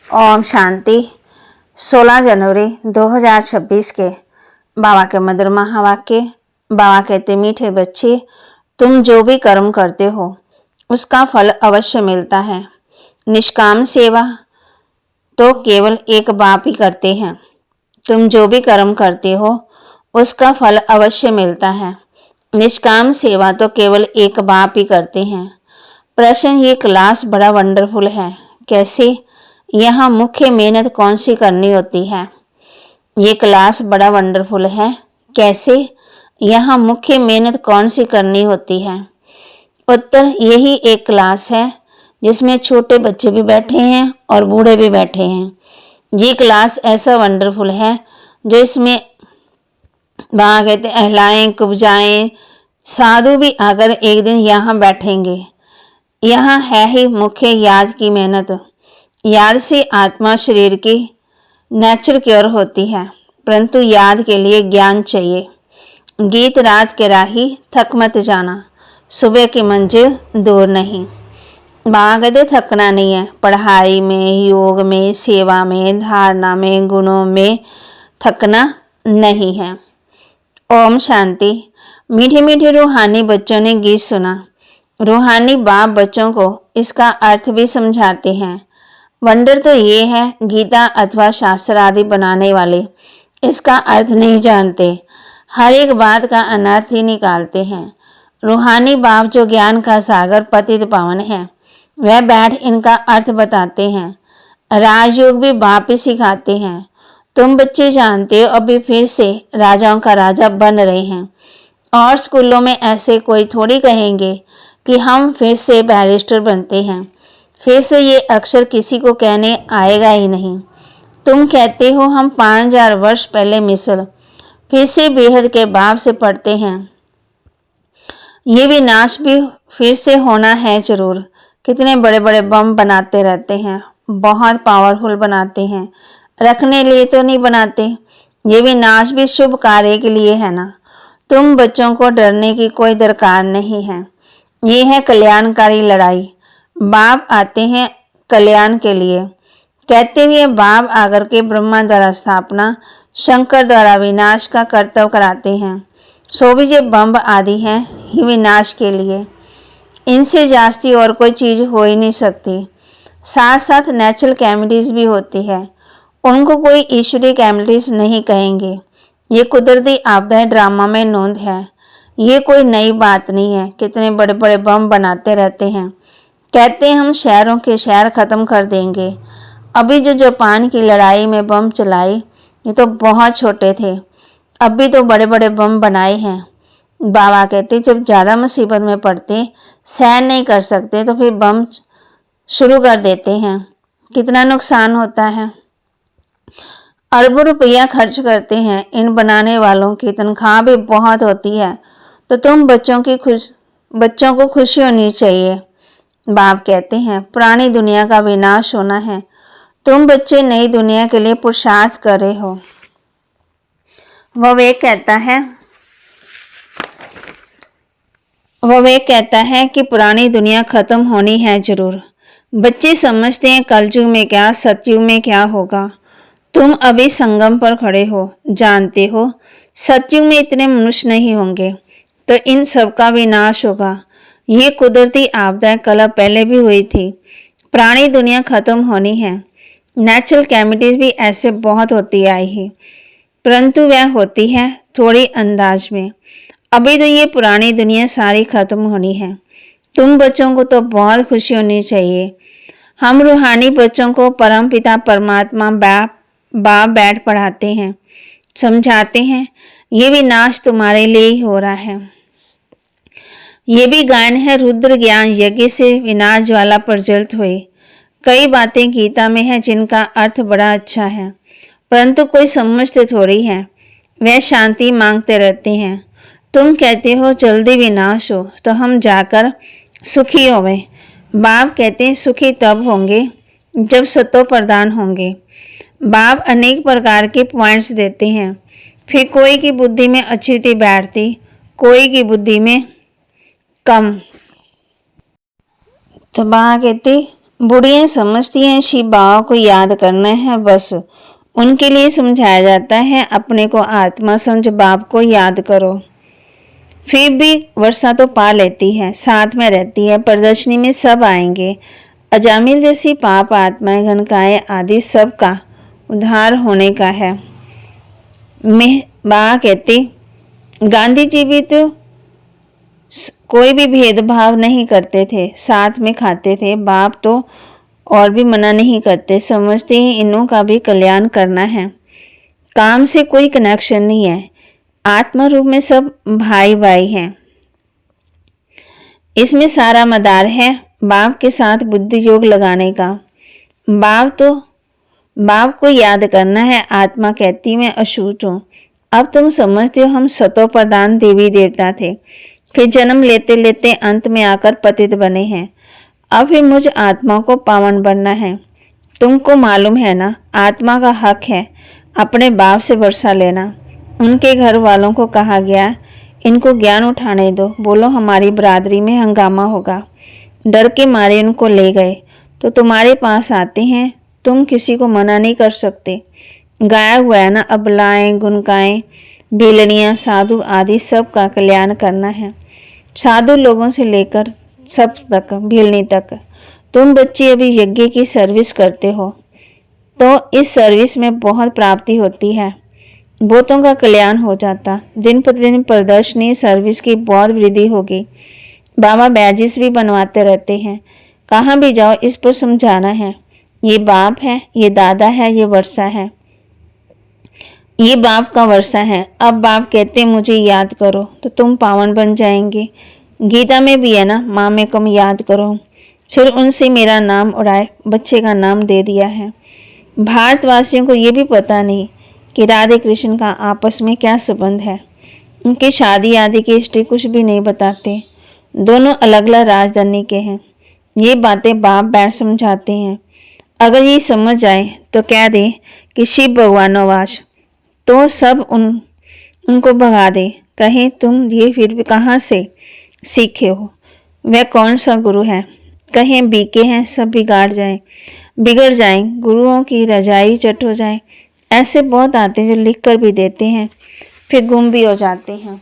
ओम शांति। 16 जनवरी 2026 के बाबा के मधुर महावाक्य। बाबा कहते, मीठे बच्चे, तुम जो भी कर्म करते हो उसका फल अवश्य मिलता है। निष्काम सेवा तो केवल एक बाप ही करते हैं। तुम जो भी कर्म करते हो उसका फल अवश्य मिलता है। निष्काम सेवा तो केवल एक बाप ही करते हैं। प्रश्न, ये क्लास बड़ा वंडरफुल है। कैसे? यहाँ मुख्य मेहनत कौन सी करनी होती है? ये क्लास बड़ा वंडरफुल है। कैसे? यहाँ मुख्य मेहनत कौन सी करनी होती है? उत्तर, यही एक क्लास है जिसमें छोटे बच्चे भी बैठे हैं और बूढ़े भी बैठे हैं। ये क्लास ऐसा वंडरफुल है जो इसमें वहाँ कहते अहलाएं कुब्जाएं साधु भी आकर एक दिन यहाँ बैठेंगे। यहाँ है ही मुख्य याद की मेहनत। याद से आत्मा शरीर की नेचर क्योर होती है, परंतु याद के लिए ज्ञान चाहिए। गीत रात के राही थक मत जाना, सुबह की मंजिल दूर नहीं। बागदे थकना नहीं है। पढ़ाई में, योग में, सेवा में, धारणा में, गुणों में थकना नहीं है। ओम शांति। मीठे मीठे रूहानी बच्चों ने गीत सुना। रूहानी बाप बच्चों को इसका अर्थ भी समझाते हैं। वंडर तो ये है, गीता अथवा शास्त्र आदि बनाने वाले इसका अर्थ नहीं जानते, हर एक बात का अनर्थ ही निकालते हैं। रूहानी बाप जो ज्ञान का सागर पतित पावन है, वह बैठ इनका अर्थ बताते हैं। राजयोग भी बाप ही सिखाते हैं। तुम बच्चे जानते हो अभी फिर से राजाओं का राजा बन रहे हैं, और स्कूलों में ऐसे कोई थोड़ी कहेंगे कि हम फिर से बैरिस्टर बनते हैं। फिर से ये अक्षर किसी को कहने आएगा ही नहीं। तुम कहते हो हम 5000 वर्ष पहले मिस्र, फिर से बेहद के बाप से पढ़ते हैं। ये विनाश भी फिर से होना है जरूर। कितने बड़े बड़े बम बनाते रहते हैं, बहुत पावरफुल बनाते हैं, रखने लिए तो नहीं बनाते। ये विनाश भी शुभ कार्य के लिए है ना। तुम बच्चों को डरने की कोई दरकार नहीं है। ये है कल्याणकारी लड़ाई। बाप आते हैं कल्याण के लिए। कहते हुए बाप आकर के ब्रह्मा द्वारा स्थापना, शंकर द्वारा विनाश का कर्तव्य कराते हैं। सो भी ये बम आदि हैं ही विनाश के लिए। इनसे जास्ती और कोई चीज़ हो ही नहीं सकती। साथ साथ नेचुरल कैमिटीज़ भी होती है, उनको कोई ईश्वरीय कैमिटीज़ नहीं कहेंगे। ये कुदरती आपदाएं ड्रामा में नोंद है। ये कोई नई बात नहीं है। कितने बड़े बड़े बम बनाते रहते हैं, कहते हैं हम शहरों के शहर ख़त्म कर देंगे। अभी जो जापान की लड़ाई में बम चलाए, ये तो बहुत छोटे थे, अभी तो बड़े बड़े बम बनाए हैं। बाबा कहते जब ज़्यादा मुसीबत में पड़ते, सहन नहीं कर सकते, तो फिर बम शुरू कर देते हैं। कितना नुकसान होता है। अरबों रुपया खर्च करते हैं। इन बनाने वालों की तनख्वाह भी बहुत होती है। तो तुम बच्चों को खुशी होनी चाहिए। बाप कहते हैं पुरानी दुनिया का विनाश होना है। तुम बच्चे नई दुनिया के लिए पुरुषार्थ कर रहे हो। वह कहता है कि पुरानी दुनिया खत्म होनी है जरूर। बच्चे समझते हैं कलयुग में क्या, सतयुग में क्या होगा। तुम अभी संगम पर खड़े हो, जानते हो सतयुग में इतने मनुष्य नहीं होंगे, तो इन सब का विनाश होगा। ये कुदरती आपदाएं कल पहले भी हुई थी। पुरानी दुनिया खत्म होनी है। नेचुरल कैमिटीज भी ऐसे बहुत होती आई है, परंतु वह होती है थोड़ी अंदाज में। अभी तो ये पुरानी दुनिया सारी खत्म होनी है। तुम बच्चों को तो बहुत खुशी होनी चाहिए। हम रूहानी बच्चों को परम पिता परमात्मा बाप बैठ पढ़ाते हैं, समझाते हैं ये विनाश तुम्हारे लिए ही हो रहा है। ये भी गायन है रुद्र ज्ञान यज्ञ से विनाश ज्वाला प्रज्वलित हुई। कई बातें गीता में है जिनका अर्थ बड़ा अच्छा है, परंतु कोई समझते थोड़ी है। वह शांति मांगते रहते हैं। तुम कहते हो जल्दी विनाश हो तो हम जाकर सुखी होवें। बाप कहते हैं सुखी तब होंगे जब सतो प्रदान होंगे। बाप अनेक प्रकार के पॉइंट्स देते हैं, फिर कोई की बुद्धि में अच्छी बैठती, कोई की बुद्धि में कम। तो बाप कहते बुढ़ियाँ समझती हैं शिव बाबा को याद करना है, बस उनके लिए समझाया जाता है अपने को आत्मा समझ बाप को याद करो। फिर भी वर्षा तो पा लेती है, साथ में रहती है। प्रदर्शनी में सब आएंगे। अजामिल जैसी पाप आत्माएं, घनकाएं आदि सब का उद्धार होने का है। मैं बाबा कहते गांधी जी भी तो कोई भी भेदभाव नहीं करते थे, साथ में खाते थे। बाप तो और भी मना नहीं करते, समझते ही इनों का भी कल्याण करना है। काम से कोई कनेक्शन नहीं है, आत्मा रूप में सब भाई भाई हैं। इसमें सारा मदार है बाप के साथ बुद्धि योग लगाने का। बाप को याद करना है। आत्मा कहती मैं अछूत हूँ। अब तुम समझते हो हम सतो प्रधान देवी देवता थे, फिर जन्म लेते लेते अंत में आकर पतित बने हैं। अब फिर मुझ आत्मा को पावन बनना है। तुमको मालूम है ना, आत्मा का हक है अपने बाप से वर्षा लेना। उनके घर वालों को कहा गया इनको ज्ञान उठाने दो, बोलो हमारी बरादरी में हंगामा होगा। डर के मारे उनको ले गए तो तुम्हारे पास आते हैं, तुम किसी को मना नहीं कर सकते। गाया हुआ है ना, अबलाएं गुनकाएं बेलनियाँ साधु आदि सब का कल्याण करना है। साधु लोगों से लेकर सब तक भीलनी तक। तुम बच्चे अभी यज्ञ की सर्विस करते हो तो इस सर्विस में बहुत प्राप्ति होती है, बहुतों का कल्याण हो जाता। दिन प्रतिदिन प्रदर्शनी सर्विस की बहुत वृद्धि होगी। बाबा बैजिस भी बनवाते रहते हैं, कहाँ भी जाओ इस पर समझाना है। ये बाप है, ये दादा है, ये वर्षा है, ये बाप का वर्षा है। अब बाप कहते मुझे याद करो तो तुम पावन बन जाएंगे। गीता में भी है ना, माँ में कम याद करो, फिर उनसे मेरा नाम उड़ाए, बच्चे का नाम दे दिया है। भारतवासियों को ये भी पता नहीं कि राधे कृष्ण का आपस में क्या संबंध है। उनकी शादी आदि की हिस्ट्री कुछ भी नहीं बताते। दोनों अलग अलग राजधानी के हैं। ये बातें बाप बैठ समझाते हैं। अगर ये समझ जाए तो कह दे कि शिव भगवानोवाच, तो सब उनको भगा दे। कहें तुम ये फिर भी कहाँ से सीखे हो, वह कौन सा गुरु है। कहें बीके हैं, सब बिगड़ जाएं, गुरुओं की रजाई चट हो जाए। ऐसे बहुत आते हैं जो लिख कर भी देते हैं, फिर गुम भी हो जाते हैं।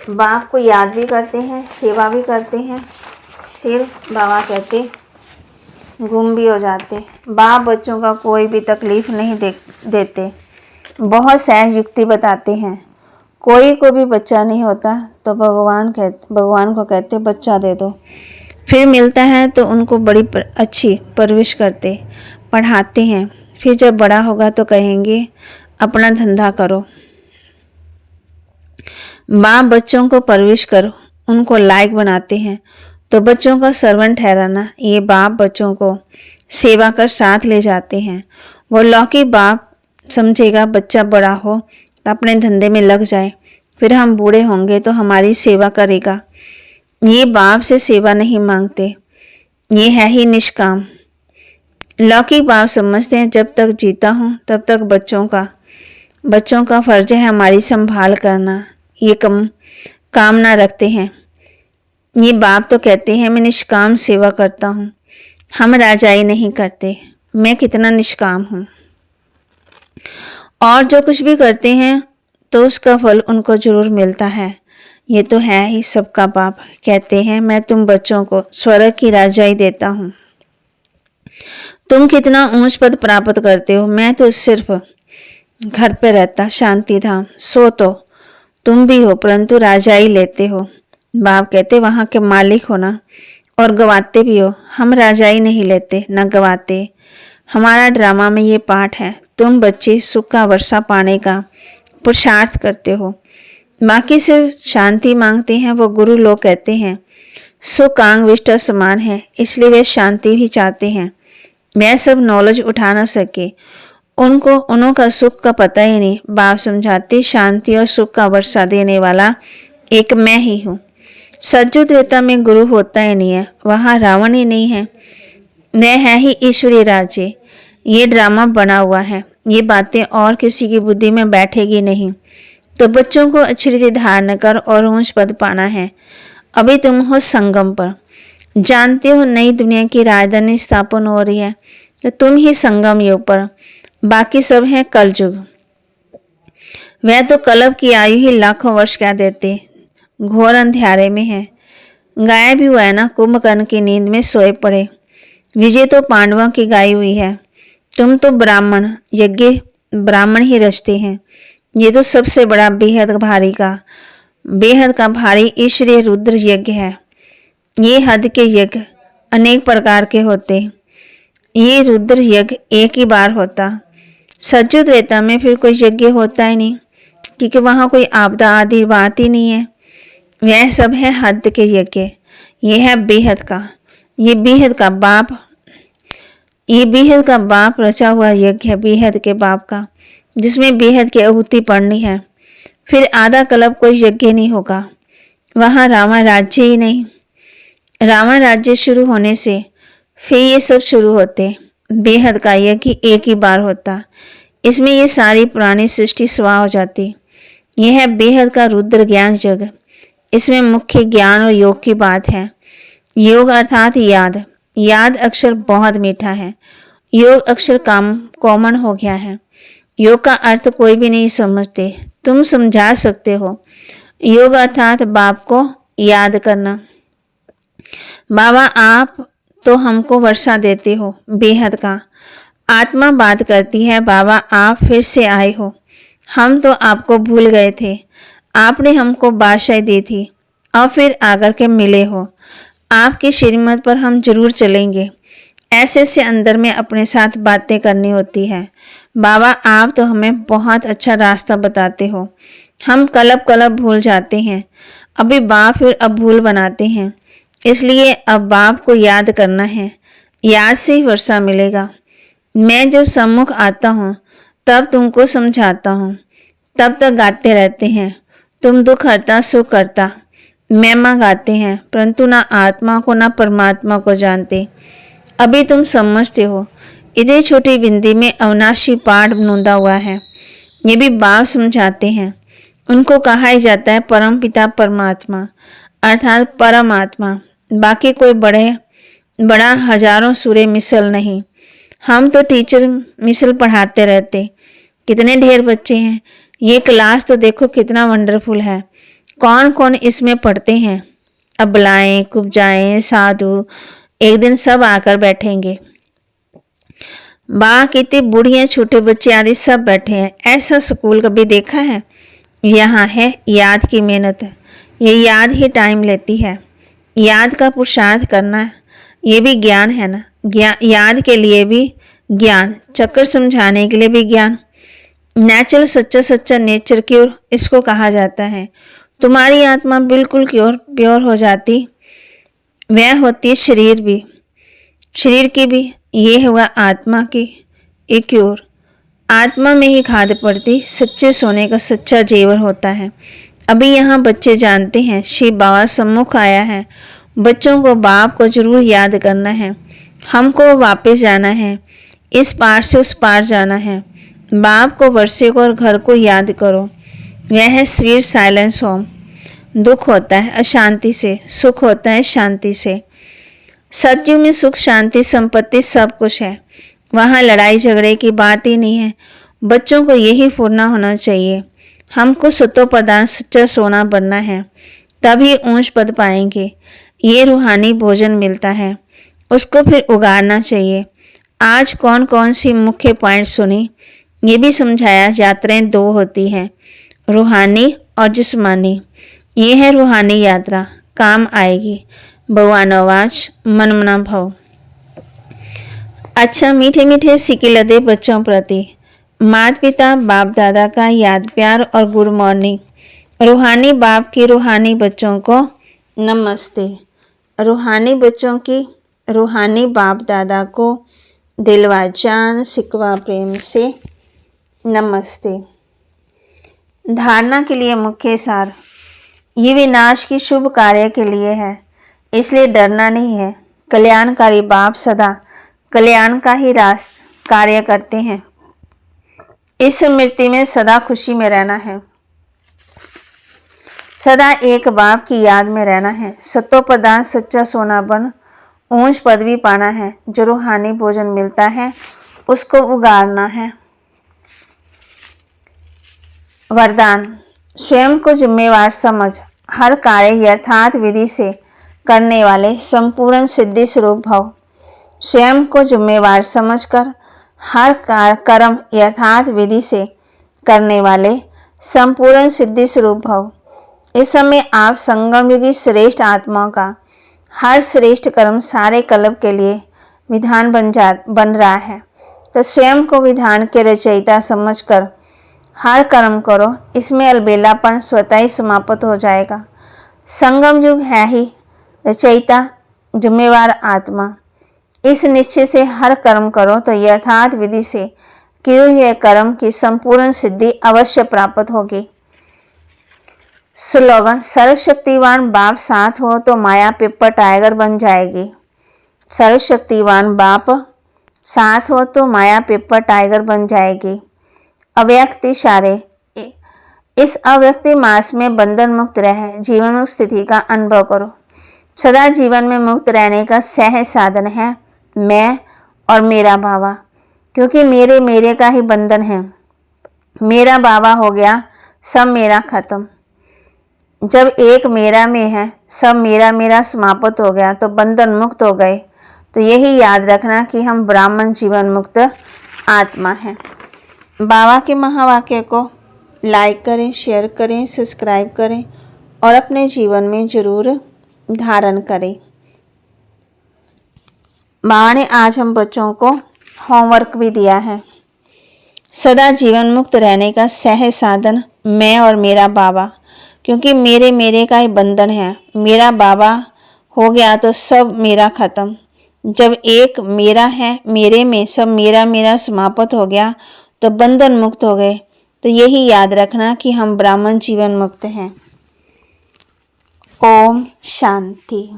बाप को याद भी करते हैं, सेवा भी करते हैं, फिर बाबा कहते गुम भी हो जाते। बाप बच्चों का कोई भी तकलीफ नहीं देते, बहुत सहज युक्ति बताते हैं। कोई को भी बच्चा नहीं होता तो भगवान को कहते बच्चा दे दो। फिर मिलता है तो उनको बड़ी अच्छी परवरिश करते, पढ़ाते हैं। फिर जब बड़ा होगा तो कहेंगे अपना धंधा करो। बाप बच्चों को परवरिश करो, उनको लायक बनाते हैं तो बच्चों का सर्वेंट ठहराना। ये बाप बच्चों को सेवा कर साथ ले जाते हैं। वो लौकिक बाप समझेगा बच्चा बड़ा हो तो अपने धंधे में लग जाए, फिर हम बूढ़े होंगे तो हमारी सेवा करेगा। ये बाप से सेवा नहीं मांगते, ये है ही निष्काम। लौकिक बाप समझते हैं जब तक जीता हूँ तब तक बच्चों का फर्ज है हमारी संभाल करना। ये कामना रखते हैं। ये बाप तो कहते हैं मैं निष्काम सेवा करता हूँ, हम राजाई नहीं करते। मैं कितना निष्काम हूँ। और जो कुछ भी करते हैं तो उसका फल उनको जरूर मिलता है। ये तो है ही सबका बाप। कहते हैं मैं तुम बच्चों को स्वर्ग की राजाई देता हूँ। तुम कितना ऊंच पद प्राप्त करते हो, मैं तो सिर्फ घर पे रहता शांति धाम। सो तो तुम भी हो परंतु राजाई लेते हो। बाप कहते वहाँ के मालिक हो ना, और गवाते भी हो। हम राजाई नहीं लेते न गवाते। हमारा ड्रामा में ये पाठ है। तुम बच्चे सुख का वर्षा पाने का पुरुषार्थ करते हो, बाकी सिर्फ शांति मांगते हैं। वो गुरु लोग कहते हैं सुख आंग विष्ट समान है, इसलिए वे शांति भी चाहते हैं। मैं सब नॉलेज उठा ना सके, उन्हों का सुख का पता ही नहीं। बाप समझाते शांति और सुख का वर्षा देने वाला एक मैं ही हूँ। सज्जु त्रेता में गुरु होता ही नहीं है, वहाँ रावण ही नहीं है, वह है ही ईश्वरीय राज्य। ये ड्रामा बना हुआ है, ये बातें और किसी की बुद्धि में बैठेगी नहीं। तो बच्चों को अच्छी रीति धारण कर और ऊंच पद पाना है। अभी तुम हो संगम पर, जानते हो नई दुनिया की राजधानी स्थापन हो रही है, तो तुम ही संगम युग पर, बाकी सब है कलयुग। वह तो कलप की आयु ही लाखों वर्ष क्या देते, घोर अंधेरे में है। गायब भी हुआ है ना, कुंभकर्ण की नींद में सोए पड़े। विजय तो पांडवों की गाई हुई है। तुम तो ब्राह्मण यज्ञ ब्राह्मण ही रचते हैं। ये तो सबसे बड़ा बेहद का भारी ईश्वरीय रुद्र यज्ञ है। ये हद के यज्ञ अनेक प्रकार के होते, ये रुद्र यज्ञ एक ही बार होता। सच्चु त्रेता में फिर कोई यज्ञ होता ही नहीं, क्योंकि वहाँ कोई आपदा आदि बात ही नहीं है। वह सब है हद के यज्ञ। ये है बेहद का, ये बेहद का बाप रचा हुआ यज्ञ है, बेहद के बाप का, जिसमें बेहद की आहुति पड़नी है। फिर आधा कल्प कोई यज्ञ नहीं होगा, वहाँ रावण राज्य ही नहीं। रावण राज्य शुरू होने से फिर ये सब शुरू होते। बेहद का यज्ञ एक ही बार होता, इसमें ये सारी पुरानी सृष्टि स्वाह हो जाती। यह है बेहद का रुद्र ज्ञान जग। इसमें मुख्य ज्ञान और योग की बात है। योग अर्थात याद। याद अक्षर बहुत मीठा है। योग अक्षर कॉमन हो गया है। योग का अर्थ कोई भी नहीं समझते, तुम समझा सकते हो। योग अर्थात बाप को याद करना। बाबा आप तो हमको वर्षा देते हो बेहद का। आत्मा बात करती है, बाबा आप फिर से आए हो। हम तो आपको भूल गए थे। आपने हमको बादशाही दी थी और फिर आकर के मिले हो। आपकी श्रीमत पर हम जरूर चलेंगे। ऐसे से अंदर में अपने साथ बातें करनी होती है। बाबा आप तो हमें बहुत अच्छा रास्ता बताते हो। हम कलप भूल जाते हैं, अभी बाप फिर अब भूल बनाते हैं। इसलिए अब बाप को याद करना है, याद से ही वर्षा मिलेगा। मैं जब सम्मुख आता हूँ तब तुमको समझाता हूँ, तब तक गाते रहते हैं। तुम दुख हरता सुख करता महिमा गाते हैं, परंतु ना आत्मा को ना परमात्मा को जानते। अभी तुम समझते हो। इतनी छोटी बिंदी में अविनाशी पाठ नूंदा हुआ है। ये भी बाप समझाते हैं। उनको कहा ही जाता है परम पिता परमात्मा अर्थात परमात्मा। बाकी कोई बड़ा हजारों सूर्य मिसल नहीं। हम तो टीचर मिसल पढ़ाते रहते। कितने ढेर बच्चे हैं। ये क्लास तो देखो कितना वंडरफुल है। कौन कौन इसमें पढ़ते हैं। अबलाएं कुब्जाएं साधु एक दिन सब आकर बैठेंगे। कितने बूढ़ियाँ छोटे बच्चे आदि सब बैठे हैं। ऐसा स्कूल कभी देखा है? यहाँ है याद की मेहनत। ये याद ही टाइम लेती है। याद का पुरुषार्थ करना ये भी ज्ञान है ना। याद के लिए भी ज्ञान, चक्कर समझाने के लिए भी ज्ञान। नेचुरल सच्चा नेचर क्योर इसको कहा जाता है। तुम्हारी आत्मा बिल्कुल प्योर हो जाती, वह होती है शरीर की भी। ये हुआ आत्मा की एक क्योर। आत्मा में ही खाद पड़ती, सच्चे सोने का सच्चा जेवर होता है। अभी यहाँ बच्चे जानते हैं शिव बाबा सम्मुख आया है। बच्चों को बाप को जरूर याद करना है। हमको वापस जाना है, इस पार से उस पार जाना है। बाप को, वर्षे को और घर को याद करो। वह है स्वीट साइलेंस होम। दुख होता है अशांति से, सुख होता है शांति से। सत्युग में सुख शांति संपत्ति सब कुछ है। वहाँ लड़ाई झगड़े की बात ही नहीं है। बच्चों को यही फुरना होना चाहिए। हमको सतो प्रदान सच्चा सोना बनना है, तभी ऊंच पद पाएंगे। ये रूहानी भोजन मिलता है, उसको फिर उगारना चाहिए। आज कौन कौन सी मुख्य पॉइंट सुनी, ये भी समझाया। यात्राएं दो होती हैं, रूहानी और जिस्मानी। ये है रूहानी यात्रा, काम आएगी। भगवानोवाच मनमना भव। अच्छा मीठे मीठे सिक्के लदे बच्चों प्रति माता पिता बाप दादा का याद प्यार और गुड मॉर्निंग। रूहानी बाप की रूहानी बच्चों को नमस्ते। रूहानी बच्चों की रूहानी बाप दादा को दिलवा जान सिकवा प्रेम से नमस्ते। धारणा के लिए मुख्य सार। ये विनाश की शुभ कार्य के लिए है, इसलिए डरना नहीं है। कल्याणकारी बाप सदा कल्याण का ही कार्य करते हैं। इस स्मृति में सदा खुशी में रहना है, सदा एक बाप की याद में रहना है। सतो प्रदान सच्चा सोना बन ऊंच पदवी पाना है, जो रूहानी भोजन मिलता है उसको उगारना है। वरदान, स्वयं को जिम्मेवार समझ हर कार्य यथार्थ विधि से करने वाले संपूर्ण सिद्धि स्वरूप भव। स्वयं को जिम्मेवार समझकर हर कर्म यथार्थ विधि से करने वाले संपूर्ण सिद्धि स्वरूप भव। इस समय आप संगम युगी श्रेष्ठ आत्माओं का हर श्रेष्ठ कर्म सारे कल्प के लिए विधान बन रहा है। तो स्वयं को विधान के रचयिता समझकर हर कर्म करो, इसमें अलबेलापन स्वतः ही समाप्त हो जाएगा। संगम युग है ही रचयिता, जिम्मेवार आत्मा। इस निश्चय से हर कर्म करो तो यथार्थ विधि से किए हुए कर्म की संपूर्ण सिद्धि अवश्य प्राप्त होगी। स्लोगन, सर्वशक्तिवान बाप साथ हो तो माया पिप्पर टाइगर बन जाएगी। सर्वशक्तिवान बाप साथ हो तो माया पिप्पर टाइगर बन जाएगी। अव्यक्त इशारे, इस अव्यक्ति मास में बंधन मुक्त रह जीवन मुक्त स्थिति का अनुभव करो। सदा जीवन में मुक्त रहने का सहज साधन है मैं और मेरा बाबा, क्योंकि मेरे का ही बंधन है। मेरा बाबा हो गया, सब मेरा खत्म। जब एक मेरा में है, सब मेरा समाप्त हो गया, तो बंधन मुक्त हो गए। तो यही याद रखना कि हम ब्राह्मण जीवन मुक्त आत्मा हैं। बाबा के महावाक्य को लाइक करें, शेयर करें, सब्सक्राइब करें और अपने जीवन में जरूर धारण करें। बाबा ने आज हम बच्चों को होमवर्क भी दिया है। सदा जीवन मुक्त रहने का सहज साधन मैं और मेरा बाबा, क्योंकि मेरे का ही बंधन है। मेरा बाबा हो गया तो सब मेरा खत्म। जब एक मेरा है, मेरे में सब मेरा समाप्त हो गया, तो बंधन मुक्त हो गए। तो यही याद रखना कि हम ब्राह्मण जीवन मुक्त हैं। ओम शांति।